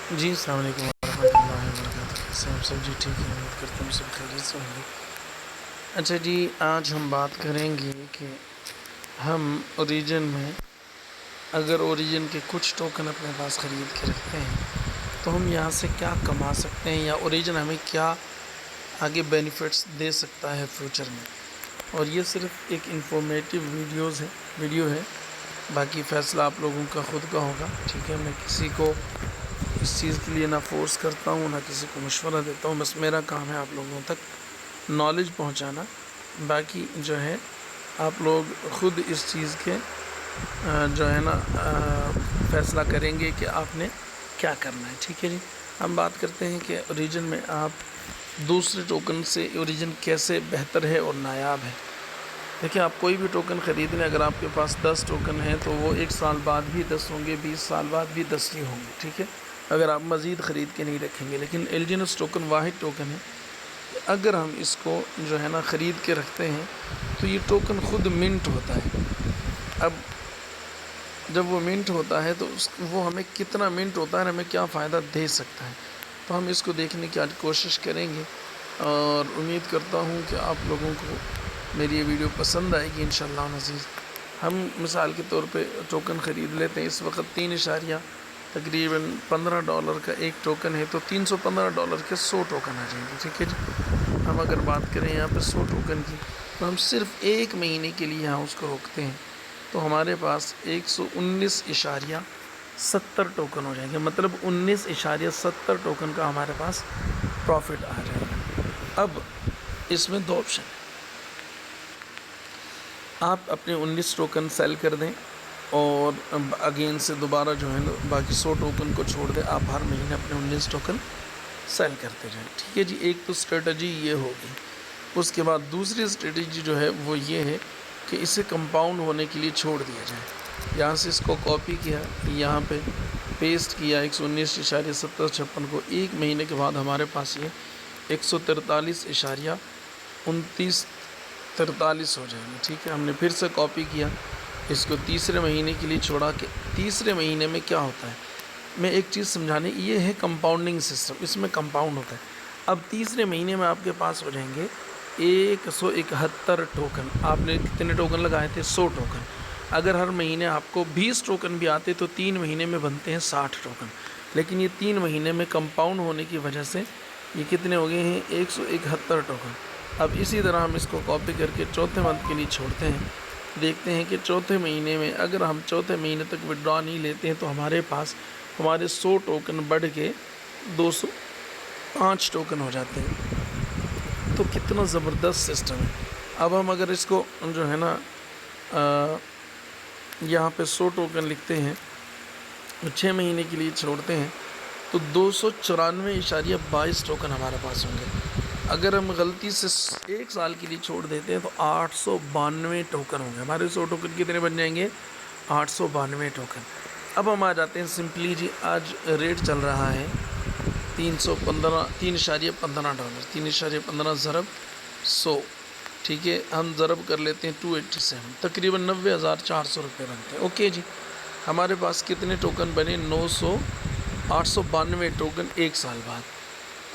جی السلام علیکم ورحمۃ اللہ وبرکاتہ. کیسے ہیں آپ سب؟ جی ٹھیک ہے، امید کرتا ہوں سب خیریت سے ہوں گے. اچھا جی، آج ہم بات کریں گے کہ ہم اوریجن میں اگر اوریجن کے کچھ ٹوکن اپنے پاس خرید کے رکھتے ہیں تو ہم یہاں سے کیا کما سکتے ہیں، یا اوریجن ہمیں کیا آگے بینیفٹس دے سکتا ہے فیوچر میں. اور یہ صرف ایک انفارمیٹیو ویڈیو ہے، باقی فیصلہ آپ لوگوں کا خود کا ہوگا. ٹھیک ہے، میں کسی کو اس چیز کے لیے نہ فورس کرتا ہوں نہ کسی کو مشورہ دیتا ہوں، بس میرا کام ہے آپ لوگوں تک نالج پہنچانا. باقی جو ہے آپ لوگ خود اس چیز کے جو ہے نا فیصلہ کریں گے کہ آپ نے کیا کرنا ہے. ٹھیک ہے جی، ہم بات کرتے ہیں کہ اوریجن میں آپ دوسرے ٹوکن سے اوریجن کیسے بہتر ہے اور نایاب ہے. دیکھیں، آپ کوئی بھی ٹوکن خرید لیں، اگر آپ کے پاس 10 ٹوکن ہیں تو وہ 1 سال بعد بھی 10 ہوں گے، 20 سال بعد بھی 10 ہی ہوں گے. ٹھیک ہے، اگر آپ مزید خرید کے نہیں رکھیں گے. لیکن ایلجینس ٹوکن واحد ٹوکن ہے کہ اگر ہم اس کو جو ہے نا خرید کے رکھتے ہیں تو یہ ٹوکن خود منٹ ہوتا ہے. اب جب وہ منٹ ہوتا ہے تو وہ ہمیں کتنا منٹ ہوتا ہے، ہمیں کیا فائدہ دے سکتا ہے، تو ہم اس کو دیکھنے کی آج کوشش کریں گے. اور امید کرتا ہوں کہ آپ لوگوں کو میری یہ ویڈیو پسند آئے گی انشاءاللہ عزیز. ہم مثال کے طور پہ ٹوکن خرید لیتے ہیں. اس وقت تقریباً $15 کا ایک ٹوکن ہے، تو $315 کے 100 ٹوکن آ جائیں گے. ٹھیک ہے جی، ہم اگر بات کریں یہاں پہ 100 ٹوکن کی تو ہم صرف 1 مہینے کے لیے یہاں اس کو روکتے ہیں تو ہمارے پاس 119.70 ٹوکن ہو جائیں گے. مطلب 19.70 ٹوکن کا ہمارے پاس پروفٹ آ جائے گا. اب اس میں 2 آپشن ہیں. آپ اپنے 19 ٹوکن سیل کر دیں اور اگین سے دوبارہ جو ہے نا باقی 100 ٹوکن کو چھوڑ دیں. آپ ہر مہینے اپنے 19 ٹوکن سیل کرتے جائیں. ٹھیک ہے جی، ایک تو اسٹریٹجی یہ ہوگی. اس کے بعد دوسری اسٹریٹجی جو ہے وہ یہ ہے کہ اسے کمپاؤنڈ ہونے کے لیے چھوڑ دیا جائے. یہاں سے اس کو کاپی کیا، یہاں پہ پیسٹ کیا 119.7056 کو. 1 مہینے کے بعد ہمارے پاس یہ 143.2943 ہو جائیں گے. ٹھیک ہے، ہم نے پھر سے کاپی کیا، اس کو تیسرے مہینے کے لیے چھوڑا کہ تیسرے مہینے میں کیا ہوتا ہے. میں ایک چیز سمجھانے، یہ ہے کمپاؤنڈنگ سسٹم، اس میں کمپاؤنڈ ہوتا ہے. اب تیسرے مہینے میں آپ کے پاس ہو جائیں گے 171 ٹوکن. آپ نے کتنے ٹوکن لگائے تھے؟ 100 ٹوکن. اگر ہر مہینے آپ کو 20 ٹوکن بھی آتے تو 3 مہینے میں بنتے ہیں 60 ٹوکن. لیکن یہ 3 مہینے میں کمپاؤنڈ ہونے کی وجہ سے یہ کتنے ہو گئے ہیں؟ 171 ٹوکن. اب اسی طرح ہم اس کو کاپی کر کے چوتھے منتھ کے لیے چھوڑتے ہیں. دیکھتے ہیں کہ چوتھے مہینے میں اگر ہم چوتھے مہینے تک وڈرا نہیں لیتے ہیں تو ہمارے پاس ہمارے 100 ٹوکن بڑھ کے 205 ٹوکن ہو جاتے ہیں. تو کتنا زبردست سسٹم ہے. اب ہم اگر اس کو جو ہے نا یہاں پہ 100 ٹوکن لکھتے ہیں، 6 مہینے کے لیے چھوڑتے ہیں تو 294.22 ٹوکن ہمارے پاس ہوں گے. اگر ہم غلطی سے 1 سال کے لیے چھوڑ دیتے ہیں تو 892 ٹوکن ہوں گے. ہمارے 100 ٹوکن کتنے بن جائیں گے؟ 892 ٹوکن. اب ہم آ جاتے ہیں سمپلی جی، آج ریٹ چل رہا ہے $3.15 3.15 ضرب 100. ٹھیک ہے، ہم ضرب کر لیتے ہیں 287، تقریباً 90,400 روپے بنتے ہیں. اوکے جی، ہمارے پاس کتنے ٹوکن بنے؟ 892 ٹوکن 1 سال بعد.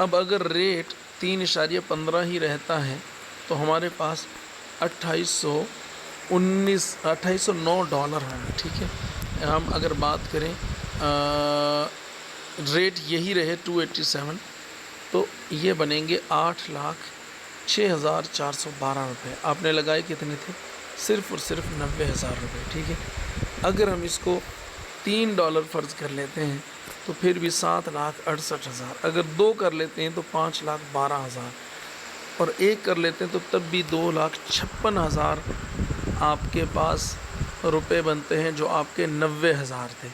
اب اگر ریٹ 3.15 ہی رہتا ہے تو ہمارے پاس $2809 ہوں گے. ٹھیک ہے، ہم اگر بات کریں ریٹ یہی رہے 287 تو یہ بنیں گے 8,06,412 روپے. آپ نے لگائے کتنے تھے؟ صرف اور صرف 90,000 روپے. ٹھیک ہے، اگر ہم اس کو $3 فرض کر لیتے ہیں تو پھر بھی 7,68,000. اگر 2 کر لیتے ہیں تو 5,12,000، اور 1 کر لیتے ہیں تو تب بھی 2,56,000 آپ کے پاس روپے بنتے ہیں، جو آپ کے 90,000 تھے.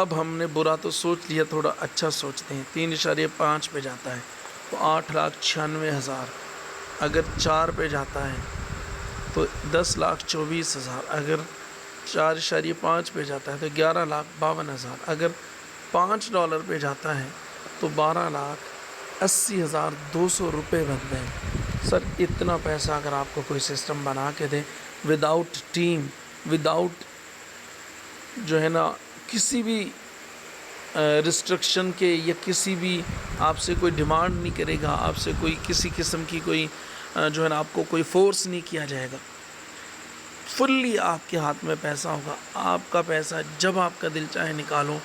اب ہم نے برا تو سوچ لیا، تھوڑا اچھا سوچتے ہیں. 3.5 پہ جاتا ہے تو 8,96,000. اگر 4 پہ جاتا ہے تو 10,24,000. اگر 4.5 پہ جاتا ہے تو 11,52,000. اگر $5 پہ جاتا ہے تو 12,80,200 روپے بنتے ہیں. سر اتنا پیسہ اگر آپ کو کوئی سسٹم بنا کے دے وداؤٹ ٹیم، وداؤٹ جو ہے نا کسی بھی ریسٹرکشن کے یا کسی بھی آپ سے کوئی ڈیمانڈ نہیں کرے گا، آپ سے کوئی کسی قسم کی کوئی جو ہے نا آپ کو کوئی فورس نہیں کیا جائے گا. فلی آپ کے ہاتھ میں پیسہ ہوگا. آپ کا پیسہ جب آپ کا دل چاہے نکالو،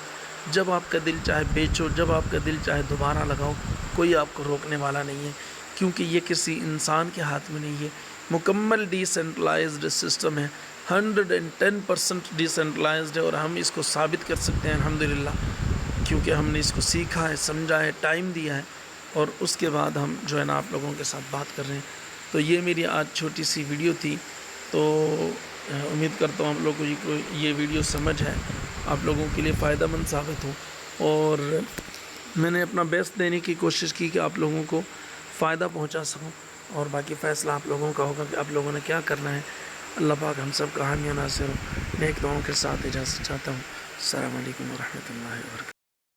جب آپ کا دل چاہے بیچو، جب آپ کا دل چاہے دوبارہ لگاؤ، کوئی آپ کو روکنے والا نہیں ہے، کیونکہ یہ کسی انسان کے ہاتھ میں نہیں ہے. مکمل ڈی سینٹرلائزڈ سسٹم ہے، 110% ڈی سینٹرلائزڈ ہے، اور ہم اس کو ثابت کر سکتے ہیں الحمدللہ، کیونکہ ہم نے اس کو سیکھا ہے، سمجھا ہے، ٹائم دیا ہے، اور اس کے بعد ہم جو ہے نا آپ لوگوں کے ساتھ بات کر رہے ہیں. تو یہ میری آج چھوٹی سی ویڈیو تھی. تو امید کرتا ہوں آپ لوگوں کو یہ ویڈیو سمجھ ہے، آپ لوگوں کے لیے فائدہ مند ثابت ہو، اور میں نے اپنا بیسٹ دینے کی کوشش کی کہ آپ لوگوں کو فائدہ پہنچا سکوں، اور باقی فیصلہ آپ لوگوں کا ہوگا کہ آپ لوگوں نے کیا کرنا ہے. اللہ پاک ہم سب کا حامی و ناصر ہو. نیک دعاؤں کے ساتھ اجازت چاہتا ہوں. السلام علیکم ورحمۃ اللہ وبرکاتہ.